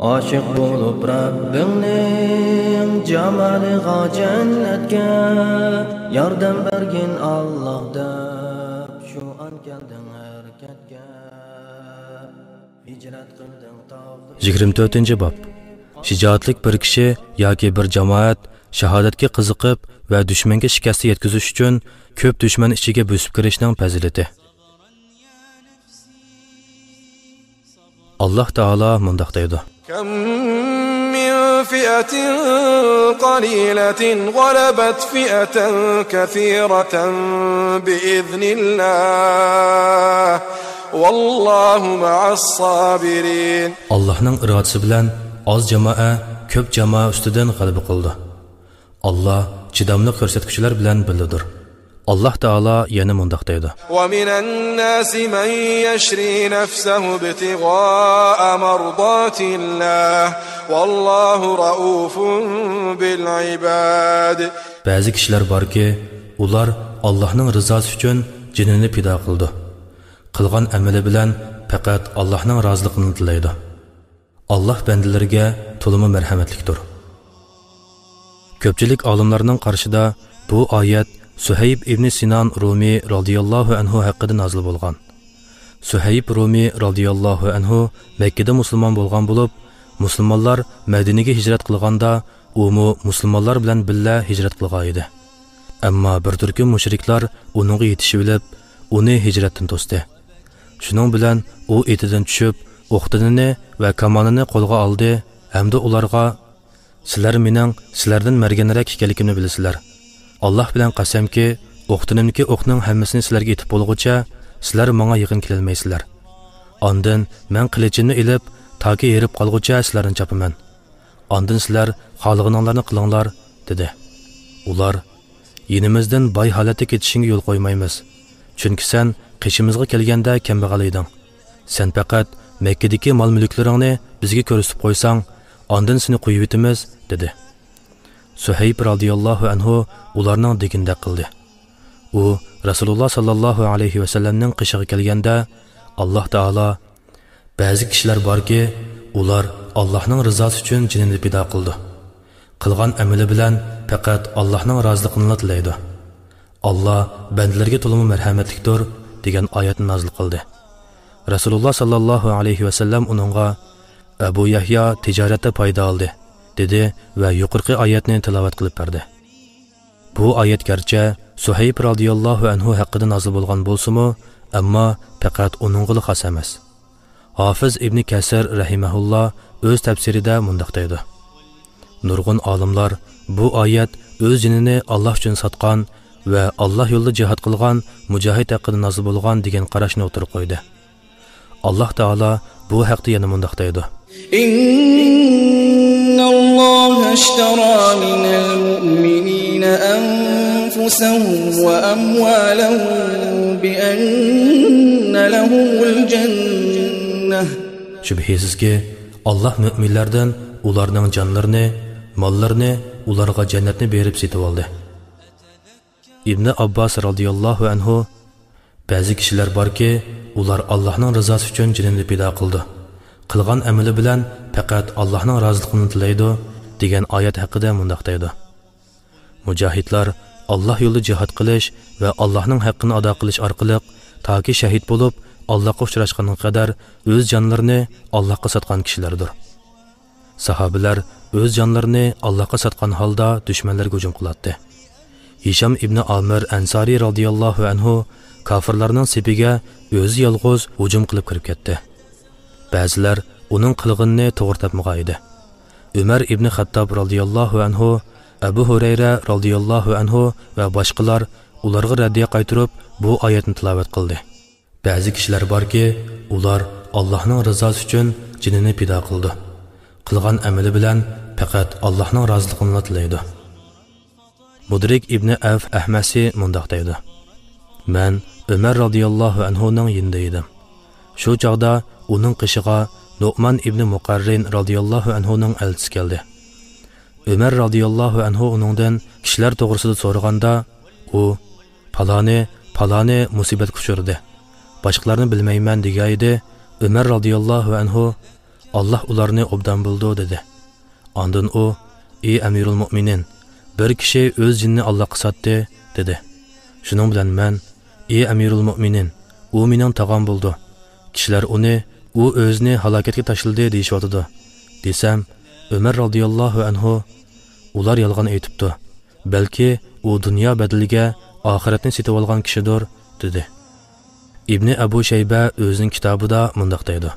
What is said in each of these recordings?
Aşık bulup Rabbingning jamaliga jannatga yordam bergin Allah deb şu an kelding harakatga hicrat qilding tog'da 24. bab. Shijoatlik bir kishi yoki bir jamoat shahodatga qiziqib va dushmanga shikast yetkazish uchun ko'p dushman ichiga bo'sib kirishning fazilati. Allah Taala mundaq deydi: كم من فئة قليلة غلبت فئة كثيرة بإذن الله والله مع الصابرين. Allah'ның irodasi bilan oz jamoa ko'p jamoa ustidan g'alaba qildi. Allah chidamli ko'rsatkichlar bilan bildir. Allah Taala yana mundaq deydi: ومن الناس من يشري نفسه ابتغاء مرضات الله والله رؤوف بالعباد. Ba'zi kishilar borki, ular Allohning rizosi uchun jinini pido qildi. Qilgan amali bilan faqat Allohning roziligini tilaydi. Allah bandalariga to'limi marhamatlikdir. Ko'pchilik olimlarning qarshida bu oyat Suhayb ibn Sinan Rumi radhiyallohu anhu haqida nozil bo'lgan. Suhayb Rumi radhiyallohu anhu Makkada musulmon bo'lgan bo'lib, musulmonlar Madinaga hijrat qilganda u musulmonlar bilan birga hijrat qilgan edi. Ammo bir turkum mushriklar uningga yetishib olib, uni hijratdan to'sdi. Shuning bilan u etidan tushib, o'qtinini va kamonini qo'lga oldi hamda ularga: "Sizlar mening sizlardan merganroq ekanligimni bilasizlar. Allah bilan qasamki, o'qtinimniki o'qning hammasini sizlarga yetib bo'lguncha, sizlar menga yaqin kelolmaysizlar. Ondan men qilichinni ilib, toki yerib qolguncha sizlarni chapaman. Ondan sizlar xohlaganinglarni qilinglar" dedi. Ular: "Yenimizdan boy holatga ketishingga yo'l qo'ymaymiz. Chunki sen qishimizga kelganda kambag'al eding. Sen faqat Makkadagi mol-mulklaringni bizga ko'rsatib qo'ysang, ondan seni qo'yib etamiz" dedi. Suhayb radhiyallohu anhu ularning deginda qildi. U Rasululloh sallallohu alayhi va sallamning qishiga kelganda Alloh Taala: "Ba'zi kishilar borki, ular Allohning rizosi uchun jinini pido qildi. Qilgan amali bilan faqat Allohning roziligini tilaydi. Allah bandalarga to'limi marhamatlikdir" degan oyatni nozil qildi. Rasululloh sallallohu alayhi va sallam uningga: "Abu Yahyo tijoratda foyda oldi" dedi va yuqorqi oyatni tilovat qilib berdi. Bu oyat garchi Suhayb radhiyallohu anhu haqida nozil bo'lgan bo'lsa-mu, ammo faqat uningga xos emas. Hafiz ibn Kasir rahimahulloh o'z tafsirida mundaq deydi: Nurg'un olimlar bu oyat o'z jinini Alloh uchun sotgan va Alloh yo'lida jihad qilgan mujohid haqida nozil bo'lgan degan qarashni o'tirib qo'ydi. Alloh Taala bu haqda yana mundaq deydi: الله اشترى من المؤمنين أنفسهم وأموالهم بأن لهم الجنة. Şübhəsizki Allah müminlərdən onların canlarını, mallarını onlara cənnətni verib setib aldı. İbn Abbas radiyallahu anhu: "Bəzi kişilər var ki, ular Allah'ın rızası üçün cinini pido qildi. Qilgan amali bilan faqat Allohning roziligini tilaydi" degan oyat haqida mundaq deydi: Mujohidlar Alloh yo'lida jihad qilish va Allohning haqqini ado qilish orqali toki shahid bo'lib Allohga uchrashgunga qadar o'z jonlarini Allohga sotgan kishilardir. Sahobalar o'z jonlarini Allohga sotgan holda dushmanlarga hujum qiladi. Hisham ibn Amir Ansari radhiyallohu anhu kofirlarning sepiga o'zi yolg'iz hujum qilib kirib ketdi. Ba'zilar uning qilganini to'g'ri topmagan edi. Umar ibn Xattob radhiyallohu anhu, Abu Hurayra radhiyallohu anhu va boshqalar ularga raddiya qaytarib bu oyatni tilovat qildi. Ba'zi kishilar borki, ular Allohning rizosi uchun jinini pido qildi. Qilgan amali bilan faqat Allohning roziligini tilaydi. Mudrik ibn Af Ahmasi mundaq deydi: "Men Umar radhiyallohu anhuning yinida edim. Shu chaqda uning qishiga Nu'man ibn Muqarrin radhiyallohu anhuning elchisi keldi. Umar radhiyallohu anhu uningdan kishilar to'g'risida so'raganda, u paloni musibat kuchurdi. Boshqalarni bilmayman degan edi. Umar radhiyallohu anhu: Allah ularni obdan buldu dedi. Ondan o, ey Amirul Mu'minin, bir kishi o'z jinni Allohga sotdi dedi. Shuning bilan men, ey Amirul Mu'minin, u mening tog'am bo'ldi. Kishilar uni u o'zini halokatga tashladi deyishotdi. Desam, Umar radhiyallohu anhu ular yolg'on aytibdi. Balki u dunyo badaliga oxiratni setib olgan kishidir dedi. İbn Abu Shayba o'zining kitobida mundaq deydi.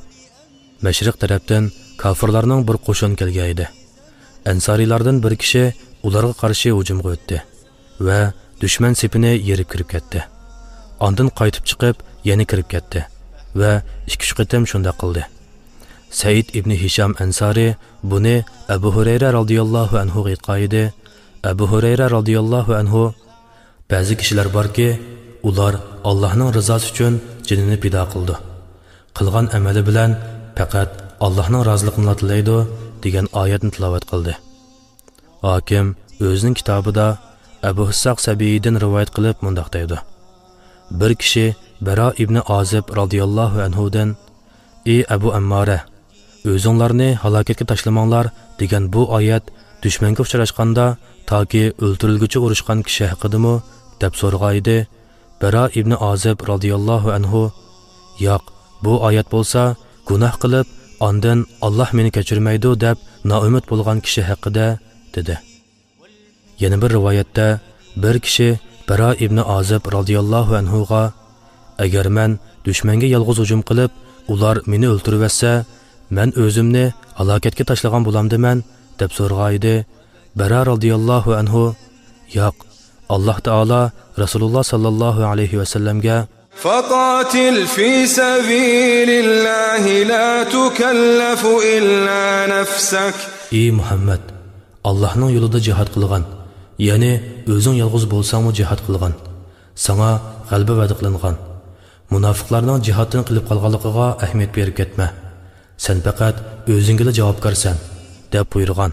Mashriq tarafdan kofirlarning bir qo'shin kelgan edi. Ansorilardan bir kishi ularga qarshi hujumga o'tdi va dushman sepini yerib kirib ketdi. Ondan qaytib chiqib, yana kirib ketdi va 2-3 qatam shunda qildi. Said ibn Hisham Ansari buni Abu Hurayra radhiyallohu anhu ga aytqaydi. Abu Hurayra radhiyallohu anhu ba'zi kishilar borki, ular Allohning rizosi uchun jinini pido qildi. Qilgan amali bilan faqat Allohning roziligini tilaydi degan oyatni tilovat qildi. Hakim o'zining kitobida Abu Hissaq Sabiydan rivoyat qilib mundaq deydi. Bir kishi Bara ibn Azib radhiyallohu anhudan: "Ey Abu Ammara, o'zinglarni halokatga tashlamanglar" degan bu oyat dushmanga uchrashganda toki o'ldirilguchi urushgan kishi haqidami deb so'ragaydi. Bara ibn Azib radhiyallohu anhu: "Yo'q, bu oyat bo'lsa, gunoh qilib, ondan Alloh meni kechirmaydi deb noumid bo'lgan kishi haqida" dedi. Yana bir rivoyatda bir kishi Bara ibn Azib radhiyallohu anhu ga: "Agar men dushmanga yolg'iz hujum qilib, ular meni o'ldiribsa, men o'zimni halokatga tashlagan bo'lamdiman" deb so'ragaydi. Bara radhiyallohu anhu: "Yo'q, Alloh taolo Rasululloh sallallohu alayhi va sallamga: فقاتل في سبيل الله لا تكلف إلا نفسك" "Ey Muhammad, Allohning yo'lida jihad qilgan, ya'ni o'zing yolg'iz bo'lsangmi jihad qilgan. Sana g'alaba va'da qilingan. Munofiqlarning jihadini qilib qolganligiga ahamiyat berib ketma. Sen faqat o'zingga javobgarsan" deb buyurgan.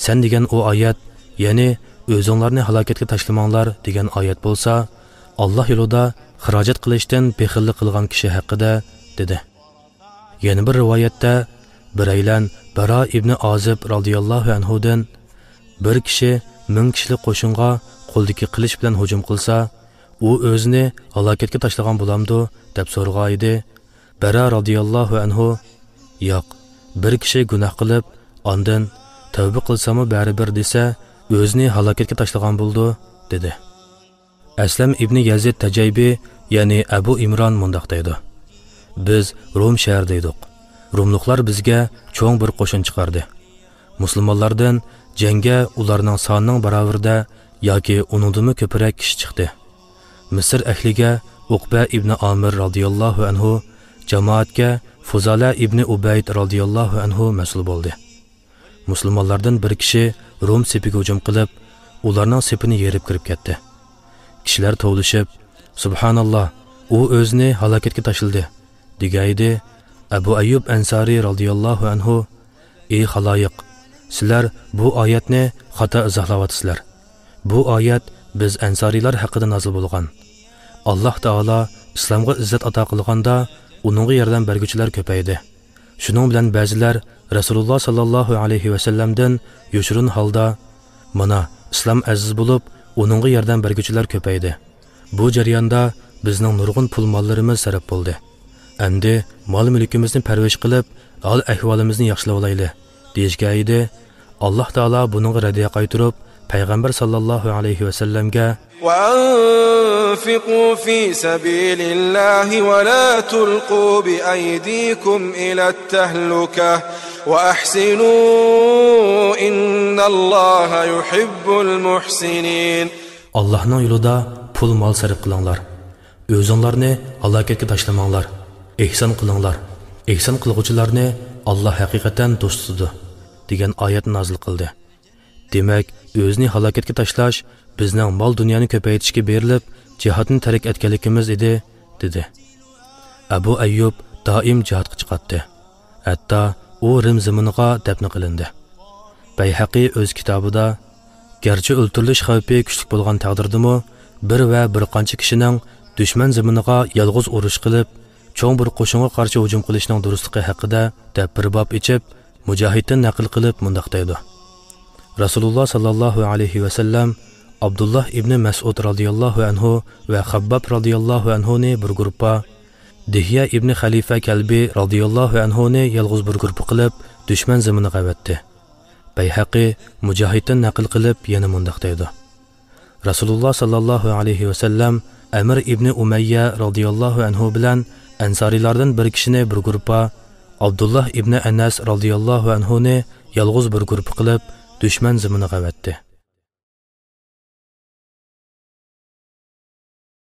Sen degan o oyat, ya'ni o'zinglarni halokatga tashlamanglar degan oyat bo'lsa, Alloh yo'lida xarajat qilishdan bexillik qilgan kishi haqida dedi. Yana bir rivoyatda biraylan Bara ibn Azib radhiyallohu anhudan: "Bir kishi 1000 kishilik qo'shinga qo'ldagi qilich bilan hujum qilsa, u o'zini halokatga tashlagan bo'lamdi" deb so'ragaydi. Bara radhiyallohu anhu: "Yo'q, bir kishi gunoh qilib, ondan tavba qilsami baribir desa, o'zini halokatga tashlagan bo'ldi" dedi. Aslam ibn Yazid Tajaybi, ya'ni Abu Imron mundaq deydi. Biz Rum shahrida edik. Rumluqlar bizga cho'ng bir qo'shin chiqardi. Musulmonlardan jangga ularning sonining barobarida yoki uningdan ko'proq kishi chiqdi. Misr ahliga Uqba ibn Amir radhiyallohu anhu, jamoatga Fuzala ibn Ubayd radhiyallohu anhu mas'ul bo'ldi. Musulmonlardan bir kishi Rum sepiga hujum qilib, ularning sepini yerib kirib ketdi. Kishilar tovlashib, "Subhanalloh, u o'zini halokatga tashladi" degaydi. Abu Ayyub Ansari radhiyallohu anhu: "Ey xaloyiq, sizlar bu oyatni xato izohlayapsizlar. Bu oyat biz Ansorilar haqida nozil bo'lgan. Alloh taolo islomga izzat ato qilganda uningga yordam berguchilar ko'paydi. Shuning bilan ba'zilar Rasululloh sallallohu alayhi va sallamdan yo'shirin holda mana islom aziz bo'lib, uningga yordam berguchilar ko'paydi. Bu jarayonda bizning nurg'un pul mollarimiz sarf bo'ldi. Endi mol mulkimizni parvash qilib, hol ahvolimizni yaxshilab olaylik" deyishga edi. Alloh taolo buningga radiya qaytarib, payg'ambar sallallohu alayhi va sallamga: وأنفقوا في سبيل الله ولا تلقوا بأيديكم إلى التهلكة وأحسنوا إن الله يحب المحسنين. Allah'ның yolunda pul mal sarf qılыңlar. Özünlarni halokatga tashlamanglar. Ihson qilinglar. Ihson qilguvchilarni Allah haqiqatan do'st tutadi degan oyat nozil qildi. Demak, o'zini halokatga tashlash bizning mol dunyoni ko'paytirishga berilib, jihadni tark etganligimiz edi, dedi. Abu Ayyub doim jihadga chiqadi. Hatto u Rim zaminiga dafn qilindi. Bayhaqi o'z kitobida garchi o'ltirilish xavfi kuchli bo'lgan taqdirdimi, bir va bir qancha kishining dushman zaminiga yolg'iz urush qilib, cho'ng bir qo'shinga qarshi hujum qilishning durustligi haqida deb bir bob ichib, Mujahiddan naql qilib mundoq deydi. Rasululloh sallallohu alayhi va sallam Abdullah ibn Mas'ud radhiyallohu anhu va Xabbab radhiyallohu anhu ni bir guruhga, Dihya ibn Khalifa Kalbi radhiyallohu anhu ni yolg'iz bir guruh qilib dushman ziminiga avatdi. Bayhaqi Mujahiddan naql qilib yana mundoq deydi. Rasululloh sallallohu alayhi va sallam Amr ibn Umayya radhiyallohu anhu bilan Ansarilardan bir kishini bir guruhga, Abdullah ibn Anas radhiyallohu anhu ni yolg'iz bir guruh qilib dushman ziminiga avatdi.